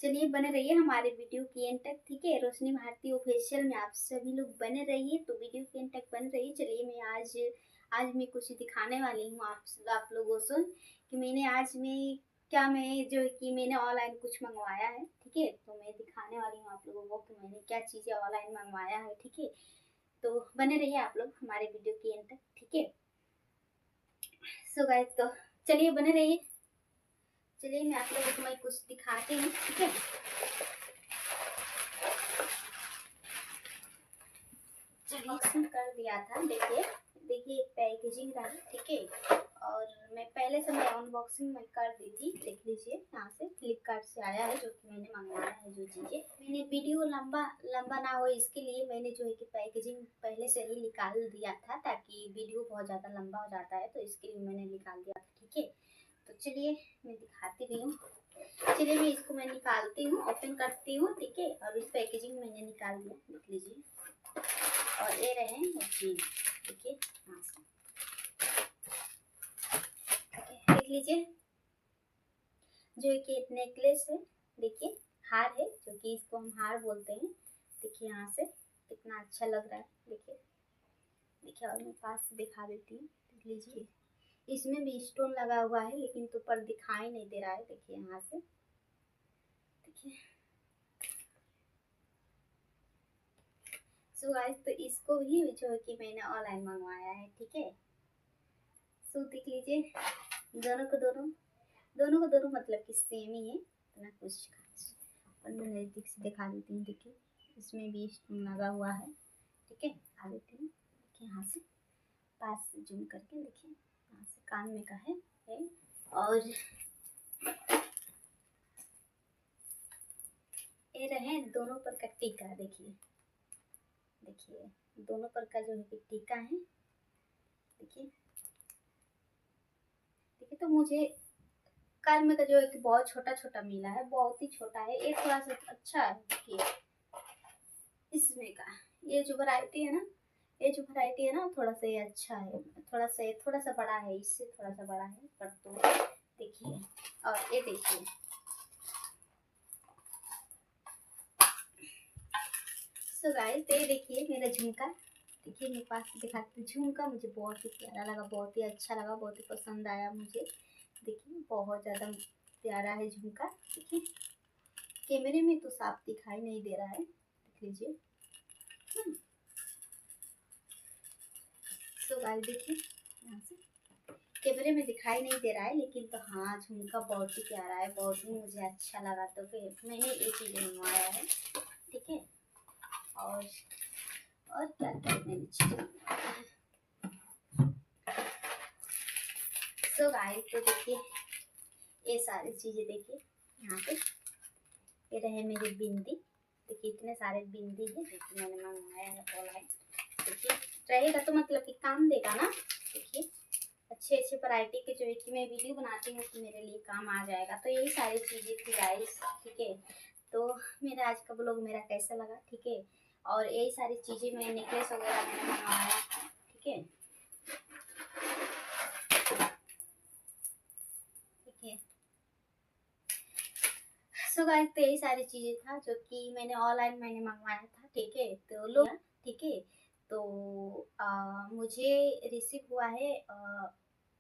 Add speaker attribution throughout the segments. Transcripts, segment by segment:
Speaker 1: चलिए बने रहिए हमारे वीडियो की एंड तक। ठीक है, रोशनी भारती ऑफिशियल में आप सभी लोग बने रहिए, तो वीडियो की एंड तक बने रहिए। चलिए मैं आज मैं कुछ दिखाने वाली हूँ आप लोगों से कि मैं जो है कि मैंने ऑनलाइन कुछ मंगवाया है। ठीक है, तो मैं दिखाने वाली हूँ आप लोगों को कि मैंने क्या चीज़ें ऑनलाइन मंगवाया है। ठीक है, तो बने रहिए आप लोग हमारे वीडियो की एंड तक। ठीक है, सो गाइस, तो चलिए बने रहिए। चलिए मैं आप लोगों को मैं कुछ दिखाती हूँ। ठीक है, अनबॉक्सिंग कर दिया था। देखिए देखिए पैकेजिंग रहा। ठीक है, और मैं पहले से मैं अनबॉक्सिंग में कर दी थी। देख लीजिए, यहाँ से फ्लिपकार्ट से आया है जो कि मैंने मंगवाया है। जो चीज़ें मैंने वीडियो लंबा लंबा ना हो इसके लिए मैंने जो है कि पैकेजिंग पहले से ही निकाल दिया था, ताकि वीडियो बहुत ज़्यादा लंबा हो जाता है तो इसके लिए मैंने निकाल दिया था। ठीक है, तो चलिए मैं दिखाती भी हूँ। चलिए मैं इसको मैं निकालती हूँ, ओपन करती हूँ। ठीक है, और इस पैकेजिंग मैंने निकाल दिया, देख लीजिए। और ये रहे वो चीज, देखिए यहाँ से, देख लीजिए जो कि एक नेकलेस है। देखिए हार है, जो कि इसको हम हार बोलते हैं। देखिए यहाँ से कितना अच्छा लग रहा है। देखिए देखिए, और मैं पास से दिखा देती हूँ। देख लीजिए, इसमें भी स्टोन लगा हुआ है लेकिन तो पर दिखाई नहीं दे रहा है। देखिए यहाँ से, देखिए। सो गाइस, तो इसको भी जो है कि मैंने ऑनलाइन मंगवाया है। ठीक है, सो देख लीजिए, दोनों को दोनों मतलब कि सेम ही है, इतना कुछ खास। और मैं नज़दीक से दिखा देती हूँ। देखिए इसमें भी स्टोन लगा हुआ है। ठीक है, दिखा देती हूँ। देखिए यहाँ से पास से जूम करके, देखिए यहाँ से कान में का है। और ये रहे दोनों पर का टीका। देखिए देखिए दोनों पर का जो है कि टीका है। देखिए देखिए, तो मुझे कान में का जो है कि बहुत छोटा छोटा मिला है, बहुत ही छोटा है। ये थोड़ा सा अच्छा है। देखिए इसमें का ये जो वैरायटी है ना, थोड़ा सा ये अच्छा है। थोड़ा सा बड़ा है, इससे थोड़ा सा बड़ा है, पर तो देखिए। और ये देखिए, सो गाइस ये देखिए मेरा झुमका। देखिए मेरे पास दिखाती हूँ। झुमका मुझे बहुत ही प्यारा लगा, बहुत ही अच्छा लगा, बहुत ही पसंद आया मुझे। देखिए बहुत ज़्यादा प्यारा है झुमका। देखिए कैमरे में तो साफ दिखाई नहीं दे रहा है, देख लीजिए। सो गाइस देखिए, यहाँ से कैमरे में दिखाई नहीं दे रहा है लेकिन तो हाँ, झुमका बहुत ही प्यारा है, बहुत ही मुझे अच्छा लगा, तो फिर मैंने ये चीज़ मंगवाया है। ठीक है, और क्या क्या मैंने चीज़। सो गाइस, तो देखिए ये सारी चीज़ें देखिए यहाँ पे। ये रहे मेरी बिंदी। देखिए इतने सारे बिंदी है जो कि मैंने मंगवाया है ऑनलाइन। देखिए रहेगा तो मतलब कि काम देगा ना। देखिए अच्छे वैरायटी के जो है कि मैं वीडियो बनाती हूँ तो मेरे लिए काम आ जाएगा। तो यही सारी चीज़ें थी गाइस। ठीक है, तो मेरा आज का ब्लॉग मेरा कैसा लगा। ठीक है, और यही सारी चीज़ें मैं नेकलेस वगैरह मैंने मंगवाया। ठीक है, ठीक है। सो गाइस, तो यही सारी चीज़ें था जो कि मैंने ऑनलाइन मंगवाया था। ठीक है, तो लोग, ठीक है, तो मुझे रिसीव हुआ है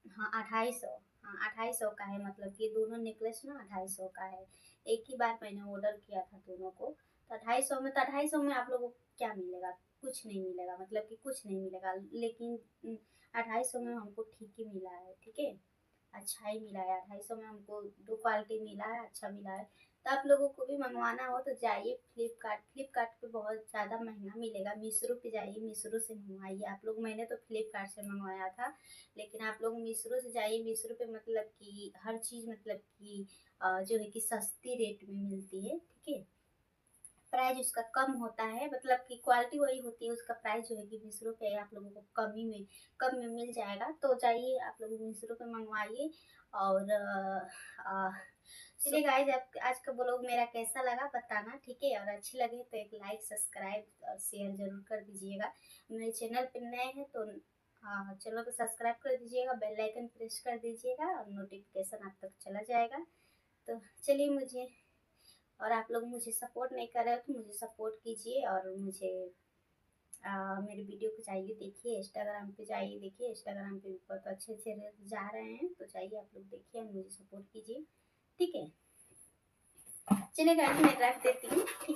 Speaker 1: हाँ 2800। हाँ 2800 का है, मतलब कि दोनों नेकलेस ना 2800 का है। एक ही बार मैंने ऑर्डर किया था दोनों को। तो 2800 में आप लोगों को क्या मिलेगा? कुछ नहीं मिलेगा, मतलब कि कुछ नहीं मिलेगा। लेकिन 2800 में हमको ठीक ही मिला है। ठीक है, अच्छा ही मिला है। 250 में हमको दो क्वालिटी मिला है, अच्छा मिला है। तो आप लोगों को भी मंगवाना हो तो जाइए फ्लिपकार्ट पे बहुत ज़्यादा महंगा मिलेगा। मीशो पे जाइए, मीशो से मंगवाइए आप लोग। मैंने तो फ्लिपकार्ट से मंगवाया था, लेकिन आप लोग मीशो से जाइए। मीशो पे मतलब कि हर चीज़ मतलब कि जो है कि सस्ती रेट में मिलती है। ठीक है, प्राइस उसका कम होता है, मतलब कि क्वालिटी वही होती है, उसका प्राइस जो है कि 20 रुपये आप लोगों को कम में मिल जाएगा। तो जाइए आप लोग 20 रुपये मंगवाइए। और चलिए गाइज, आज का ब्लॉग मेरा कैसा लगा बताना। ठीक है, और अच्छी लगे तो एक लाइक, सब्सक्राइब और शेयर जरूर कर दीजिएगा। मेरे चैनल पर नए हैं तो हाँ, चैनल को सब्सक्राइब कर दीजिएगा, बेल आइकन प्रेस कर दीजिएगा और नोटिफिकेशन आप तक चला जाएगा। तो चलिए, मुझे और आप लोग मुझे सपोर्ट नहीं कर रहे हो तो मुझे सपोर्ट कीजिए और मुझे मेरे वीडियो को जाइए देखिए, इंस्टाग्राम पे जाइए देखिए, इंस्टाग्राम पे बहुत अच्छे अच्छे रील्स जा रहे हैं, तो जाइए आप लोग देखिए और मुझे सपोर्ट कीजिए, ठीक है। चलिए गाइस मैं रख देती हूँ, ठीक है।